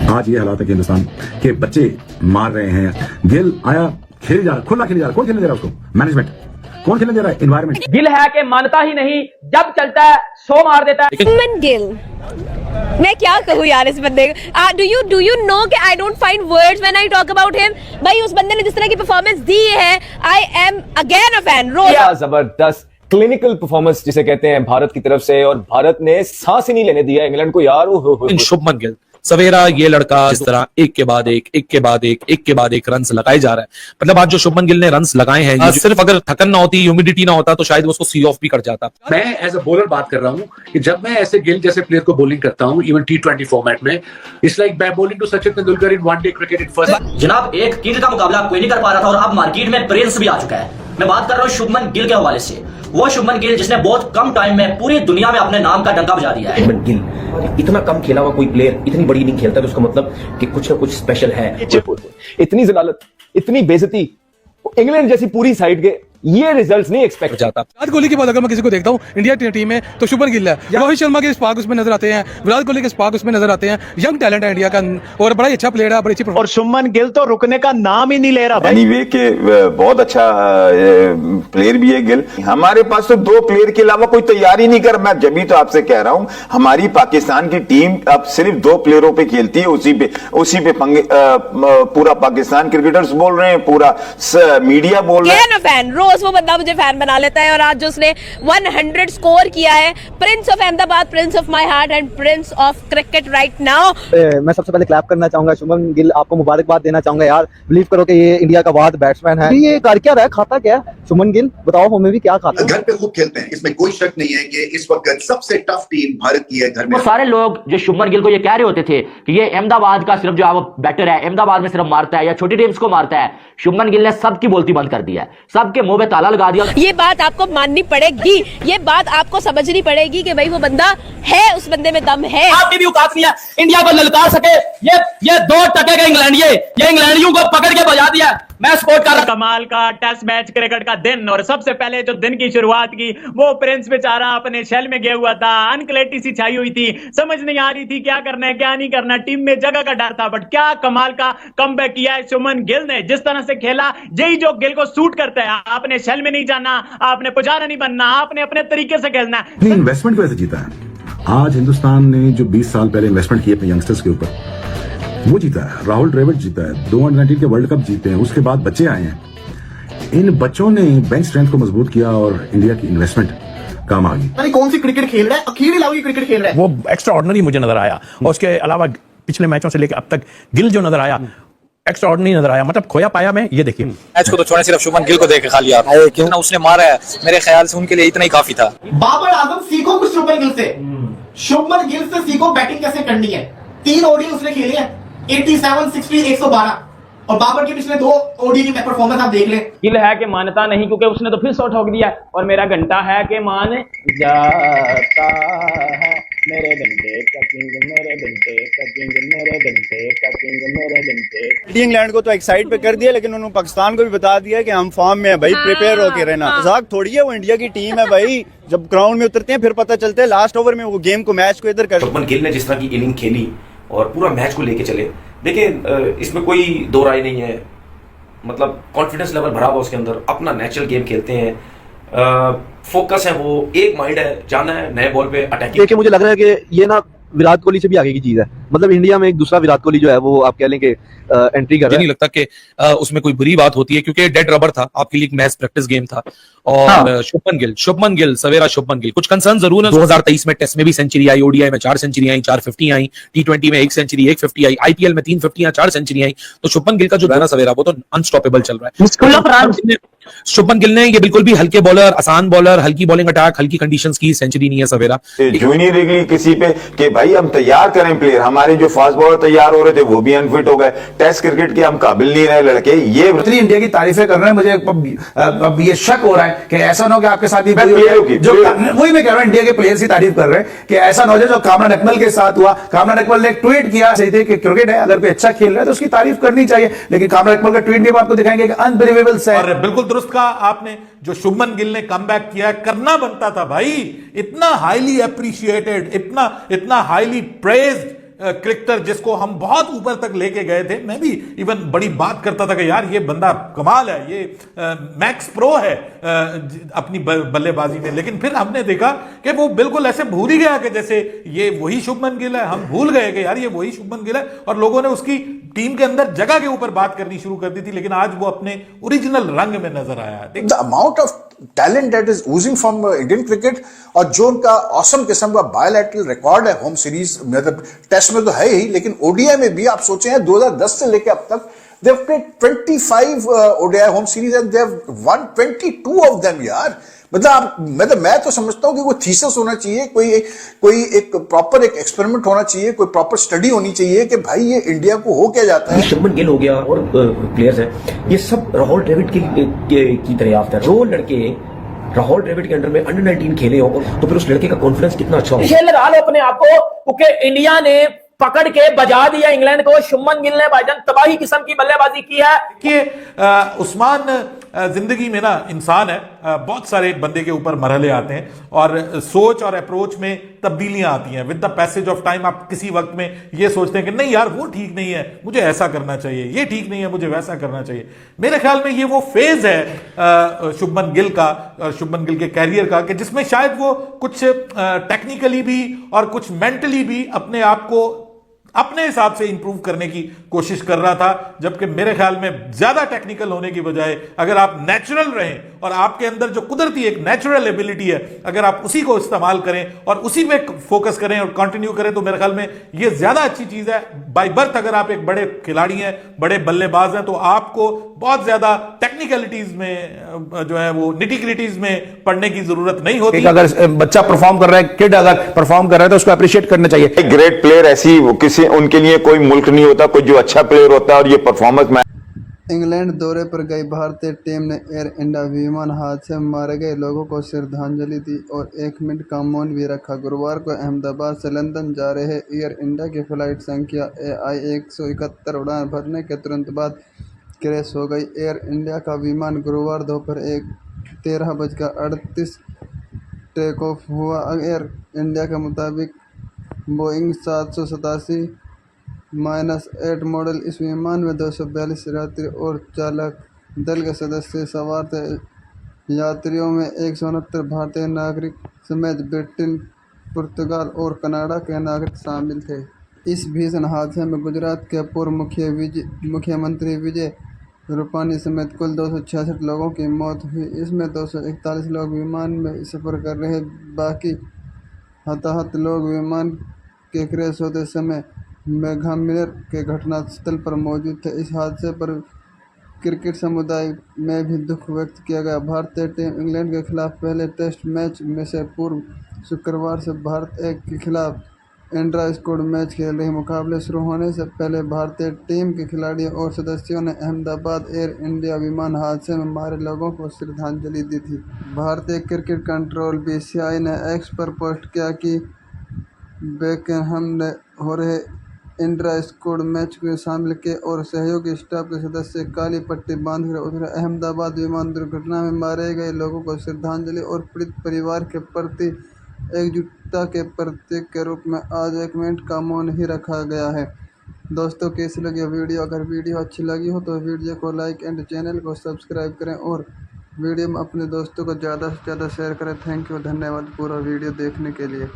आज ये हालात है कि हिंदुस्तान के बच्चे मार रहे हैं। गिल आया, खेल जा रहा, खुला खेल जा रहा, कौन खेलने दे रहा है उसको? मैनेजमेंट। कौन खेलने दे रहा है? एनवायरमेंट। गिल है कि मानता ही नहीं, जब चलता है सो मार देता है। शुभमन गिल, मैं क्या कहूँ यार इस बंदे को। डू यू नो कि I don't find words when I talk about him. भाई उस बंदे ने जिस तरह की परफॉर्मेंस दी है, I am again a fan. क्या जबरदस्त क्लिनिकल परफॉर्मेंस जिसे कहते हैं भारत की तरफ से, और भारत ने सांस ही नहीं लेने दिया इंग्लैंड को यार। शुभमन गिल सवेरा ये लड़का इस तरह एक के बाद एक रन्स लगाए जा रहा है। मतलब आज जो शुभमन गिल ने रन्स लगाए हैं, सिर्फ अगर थकन ना होती, ह्यूमिडिटी ना होता तो शायद वो उसको सी ऑफ भी कर जाता। मैं एज अ बॉलर बात कर रहा हूं कि जब मैं ऐसे गिल जैसे प्लेयर को बॉलिंग करता हूं, इवन T20 फॉर्मेट में, इट्स लाइक मैं bowling to Sachin Tendulkar in one day cricket in first. जनाब एक किंग का मुकाबला कोई नहीं कर पा रहा था और अब मार्केट में प्रिंस भी आ चुका है। मैं बात कर रहा हूं शुभमन गिल के हवाले से। वो शुभमन गिल जिसने बहुत कम टाइम में पूरी दुनिया में अपने नाम का डंका बजा दिया है। शुभमन गिल इतना कम खेला हुआ कोई प्लेयर इतनी बड़ी इनिंग खेलता है तो उसका मतलब कि कुछ ना कुछ स्पेशल है। इतनी जलालत, इतनी बेइज्जती इंग्लैंड जैसी पूरी साइड के ये रिजल्ट्स नहीं एक्सपेक्ट जाता। विराट कोहली के बाद अगर मैं किसी को देखता हूँ इंडिया टीम में तो शुभमन गिल है। रोहित शर्मा के स्पार्क उसमें नजर आते हैं, विराट कोहली के स्पार्क उसमें नजर आते हैं। यंग टैलेंट है इंडिया का और बड़ा ही अच्छा प्लेयर है, बड़ी अच्छी। और शुभमन गिल तो रुकने का नाम ही नहीं ले रहा। एनीवे के बहुत अच्छा प्लेयर भी है गिल। हमारे पास तो दो प्लेयर के अलावा कोई तैयारी नहीं कर। मैं जब भी तो आपसे कह रहा हूं हमारी पाकिस्तान की टीम अब सिर्फ दो प्लेयरों पे खेलती है, उसी पे पूरा पाकिस्तान क्रिकेटर्स बोल रहे हैं, पूरा मीडिया बोल रहा है। फैन रोज वो बंदा मुझे फैन बना लेता है और आज जो उसने 100 स्कोर किया है, Prince of Ahmedabad, Prince of my heart and Prince of cricket right now. मैं सबसे पहले क्लैप करना चाहूंगा शुभमन गिल, आपको मुबारकबाद देना चाहूंगा यार। बिलीव करो कि ये इंडिया का वाद बैट्समैन है। ये कर क्या रहा है, खाता क्या है शुभमन गिल, बताओ हमें भी क्या खाता है। घर पे खूब खेलते हैं, इसमें कोई शक नहीं है कि इस वक्त सबसे टफ टीम भारत की है घर में। वो सारे लोग जो शुभमन गिल को ये कह रहे होते थे कि ये अहमदाबाद का सिर्फ जो है वो बैटर है, अहमदाबाद में सिर्फ मारता है या छोटी टीम्स को मारता है, शुभमन गिल ने सबकी बोलती बंद कर दिया है, सबके मुंह पे ताला लगा दिया। ये बात आपको माननी पड़ेगी, ये बात आपको समझनी पड़ेगी कि भाई वो बंदा है, उस बंदे में दम है। आपकी भी औकात नहीं है इंडिया को ललकार सके। ये 2 टके के इंग्लैंडिये, ये इंग्लैंडियों को पकड़ के बजा दिया। मैं सपोर्ट कर रहा। कमाल का टेस्ट मैच क्रिकेट का दिन, और सबसे पहले जो दिन की शुरुआत की वो प्रिंस बेचारा अपने शेल में गया हुआ था, अनक्लैरिटी सी छाई हुई थी, समझ नहीं आ रही थी क्या करना है क्या नहीं करना, टीम में जगह का डर था। बट क्या कमाल का कमबैक किया है शुभमन गिल ने, जिस तरह से खेला, यही जो गिल को सूट करता है। आपने शेल में नहीं जाना, आपने पुजारा नहीं बनना, आपने अपने तरीके से खेलना है। इन्वेस्टमेंट की वजह से जीता है। आज हिंदुस्तान ने जो 20 साल पहले इन्वेस्टमेंट किए अपने यंगस्टर्स के ऊपर, वो जीता है। राहुल द्रविड़ जीता है, 2 अंडर-19 के वर्ल्ड कप जीते हैं, उसके बाद बच्चे आए हैं। इन बच्चों ने बेंच स्ट्रेंथ को मजबूत किया और इंडिया की इन्वेस्टमेंट काम आ गई। कौन सी क्रिकेट खेल रहा है, अखीरी लाओ ये क्रिकेट खेल रहा है, वो एक्स्ट्रा ऑर्डिनरी मुझे नजर आया। और उसके अलावा पिछले मैचों से लेकर अब तक गिल जो नजर आया, एक्स्ट्रा ऑर्डिनरी नजर आया। मतलब खोया पाया मैं, ये देखिए मैच को तो छोड़े, सिर्फ शुभमन गिल को देख के खा लिया। क्यों ना उसने मारा है, मेरे ख्याल से उनके लिए इतना ही काफी था। बाबर आजम सीखो कुछ शुभमन गिल से, शुभमन गिल से सीखो बैटिंग कैसे करनी है। 3 ओडीआई उसने खेली है, 87, 60, 112, और बाबर के पिछले 2 ओडीआई की परफॉर्मेंस आप देख ले। गिल है कि मानता नहीं, क्योंकि उसने तो फिर शॉट ठोक दिया, और मेरा घंटा है कि मान जाता है मेरे घंटे का किंग, मेरे घंटे का किंग, मेरे घंटे का किंग, मेरे घंटे। इंग्लैंड को तो एक साइड पे कर दिया, लेकिन उन्होंने पाकिस्तान को भी बता दिया कि हम फॉर्म में है भाई, प्रिपेयर होके रहना। मजाक थोड़ी है, वो इंडिया की टीम है भाई। जब ग्राउंड में उतरते हैं फिर पता चलता है लास्ट ओवर में वो गेम को, मैच को इधर कर। शुभमन गिल ने जिस तरह की इनिंग खेली और पूरा मैच को लेके चले, देखिए इसमें कोई दो राय नहीं है। मतलब कॉन्फिडेंस लेवल भरा हुआ उसके अंदर, अपना नेचुरल गेम खेलते हैं, फोकस है, वो एक माइंड है, जाना है नए बॉल पे अटैकिंग। देखिए मुझे लग रहा है कि ये ना विराट कोहली से भी आगे की चीज है। मतलब इंडिया में एक दूसरा विराट कोहली जो है वो आप कह लें कि एंट्री कर रहा है। नहीं लगता कि उसमें कोई बुरी बात होती है, क्योंकि डेड रबर था, आपके लिए एक मैच प्रैक्टिस गेम था। और शुभमन गिल सवेरा शुभमन गिल, कुछ कंसर्न जरूर है। 2023 में टेस्ट में भी सेंचुरी आई, ओडीआई में 4 सेंचुरी आई, 4 50 आई, T20 में 1 सेंचुरी 1 50 आई, आईपीएल में 3 50 4 सेंचुरी आई। तो शुभमन गिल का जो है ना सवेरा, वो तो अनस्टॉपेबल चल रहा है। शुभमन गिल ने ये बिल्कुल भी हल्के बॉलर, आसान बॉलर, हल्की बॉलिंग अटैक, हल्की कंडीशंस की सेंचुरी नहीं है सवेरा। जूनियर लीग किसी पे कि भाई हम तैयार करें प्लेयर, हमारे जो फास्ट बॉलर तैयार हो रहे थे वो भी अनफिट हो गए, टेस्ट क्रिकेट के हम काबिल नहीं रहे लड़के। ये इतनी इंडिया की तारीफें कर रहे हैं, मुझे अब ये शक हो रहा है कि ऐसा ना हो कि आपके साथ ही वही मैं कह रहा हूं, इंडिया के प्लेयर्स की तारीफ कर रहे हैं कि ऐसा ना हो जाए जो कामरान अकमल के साथ हुआ। कामरान अकमल ने एक ट्वीट किया सही थे कि क्रिकेट है, अगर कोई अच्छा खेल रहा है तो उसकी तारीफ करनी चाहिए, लेकिन कामरान अकमल का ट्वीट भी आपको दिखाएंगे कि अनबिलीवेबल से। और बिल्कुल दुरुस्त कहा आपने, जो शुभमन गिल ने कमबैक किया, करना बनता था भाई। इतना हाईली अप्रिशिएटेड, इतना हाईली प्रेज्ड क्रिकेटर जिसको हम बहुत ऊपर तक लेके गए थे, मैं भी इवन बड़ी बात करता था कि यार ये बंदा कमाल है, ये मैक्स प्रो है अपनी बल्लेबाजी में, लेकिन फिर हमने देखा कि वो बिल्कुल ऐसे भूल ही गया कि जैसे ये वही शुभमन गिल है। हम भूल गए कि यार ये वही शुभमन गिल है, और लोगों ने उसकी टीम के अंदर जगह के ऊपर बात करनी शुरू कर दी थी, लेकिन आज वो अपने ओरिजिनल रंग में नजर आया है। The amount of talent that is Ojing from Indian cricket, और जो उनका ऑसम किस्म का बायोलैटरल रिकॉर्ड है होम सीरीज, मतलब टेस्ट में तो है ही, लेकिन ओडीआई में भी आप सोचे हैं 2010 से लेकर अब तक they have played 25 ODI home series and they have won 22 of them यार। मतलब मैं तो समझता हूं कि कोई थीसिस होना चाहिए, कोई एक प्रॉपर एक एक्सपेरिमेंट होना चाहिए, कोई प्रॉपर स्टडी होनी चाहिए कि भाई ये इंडिया को हो क्या जाता है। शुभमन गिल हो गया और प्लेयर्स हैं, ये सब राहुल द्रविड़ की तरह याफ्ता है। जो लड़के राहुल द्रविड़ के अंडर में अंडर 19 खेले हो तो फिर उस लड़के का कॉन्फिडेंस कितना अच्छा हो। ये लगा लो अपने आप को, क्योंकि इंडिया ने पकड़ के बजा दिया इंग्लैंड को। शुभमन गिल ने भाईजान तबाही किस्म की बल्लेबाजी की है। कि उस्मान जिंदगी में ना इंसान है, बहुत सारे बंदे के ऊपर मरहले आते हैं और सोच और अप्रोच में तब्दीलियां आती हैं। With the passage of time आप किसी वक्त में ये सोचते हैं कि नहीं यार वो ठीक नहीं है, मुझे ऐसा करना चाहिए, ये ठीक नहीं है, मुझे वैसा करना चाहिए। मेरे ख्याल में ये वो फेज है शुभमन गिल का, शुभमन गिल के कैरियर का, कि जिसमें शायद वो कुछ टेक्निकली भी और कुछ मेंटली भी अपने आप को अपने हिसाब से इंप्रूव करने की कोशिश कर रहा था। जबकि मेरे ख्याल में ज्यादा टेक्निकल होने की बजाय अगर आप नेचुरल रहें और आपके अंदर जो कुदरती एक नेचुरल एबिलिटी है, अगर आप उसी को इस्तेमाल करें और उसी पे फोकस करें और कंटिन्यू करें, तो मेरे ख्याल में ये ज्यादा अच्छी चीज है। बाय बर्थ अगर आप एक बड़े खिलाड़ी हैं, बड़े बल्लेबाज हैं, तो आपको बहुत ज्यादा टेक्निकलिटीज में जो है वो निटिग्रिटीज में पढ़ने की जरूरत नहीं होती। अगर बच्चा परफॉर्म कर रहा है, किड अगर परफॉर्म कर रहा है, तो उसको अप्रिशिएट करना चाहिए। ग्रेट प्लेयर ऐसी किसी उनके लिए कोई मुल्क नहीं होता, कोई जो अच्छा प्लेयर होता है और ये परफॉर्मेंस में। इंग्लैंड दौरे पर गई भारतीय टीम ने एयर इंडिया विमान हादसे में मारे गए लोगों को श्रद्धांजलि दी और 1 मिनट का मौन भी रखा। गुरुवार को अहमदाबाद से लंदन जा रहे एयर इंडिया की फ्लाइट संख्या AI 171 उड़ान भरने के तुरंत बाद क्रैश हो गई। एयर इंडिया का विमान गुरुवार दोपहर 13:38 टेक ऑफ हुआ। एयर इंडिया के मुताबिक बोइंग 787-8 मॉडल इस विमान में 242 यात्री और चालक दल के सदस्य सवार थे। यात्रियों में 169 भारतीय नागरिक समेत ब्रिटेन, पुर्तगाल और कनाडा के नागरिक शामिल थे। इस भीषण हादसे में गुजरात के पूर्व मुख्यमंत्री विजय रूपानी समेत कुल 266 लोगों की मौत हुई। इसमें 241 लोग विमान में सफ़र कर रहे, बाकी हताहत लोग विमान के क्रैश होते समय मेघालय के घटनास्थल पर मौजूद थे। इस हादसे पर क्रिकेट समुदाय में भी दुख व्यक्त किया गया। भारतीय टीम इंग्लैंड के खिलाफ पहले टेस्ट मैच में से पूर्व शुक्रवार से भारत A के खिलाफ इंट्रा स्क्वाड मैच खेल रही। मुकाबले शुरू होने से पहले भारतीय टीम के खिलाड़ियों और सदस्यों ने अहमदाबाद एयर इंडिया विमान हादसे में मारे लोगों को श्रद्धांजलि दी थी। भारतीय क्रिकेट कंट्रोल BCCI ने X पर पोस्ट किया कि बेकहम ने हो रहे इंट्रा स्क्वाड मैच में शामिल किए और सहयोगी स्टाफ के सदस्य काली पट्टी बांधकर उतरे। अहमदाबाद विमान दुर्घटना में मारे गए लोगों को श्रद्धांजलि और पीड़ित परिवार के प्रति एकजुटता के प्रतीक के रूप में आज 1 मिनट का मौन ही रखा गया है। दोस्तों, कैसी लगी वीडियो? अगर वीडियो अच्छी लगी हो तो वीडियो को लाइक एंड चैनल को सब्सक्राइब करें और वीडियो में अपने दोस्तों को ज़्यादा से ज़्यादा शेयर करें। थैंक यू, धन्यवाद पूरा वीडियो देखने के लिए।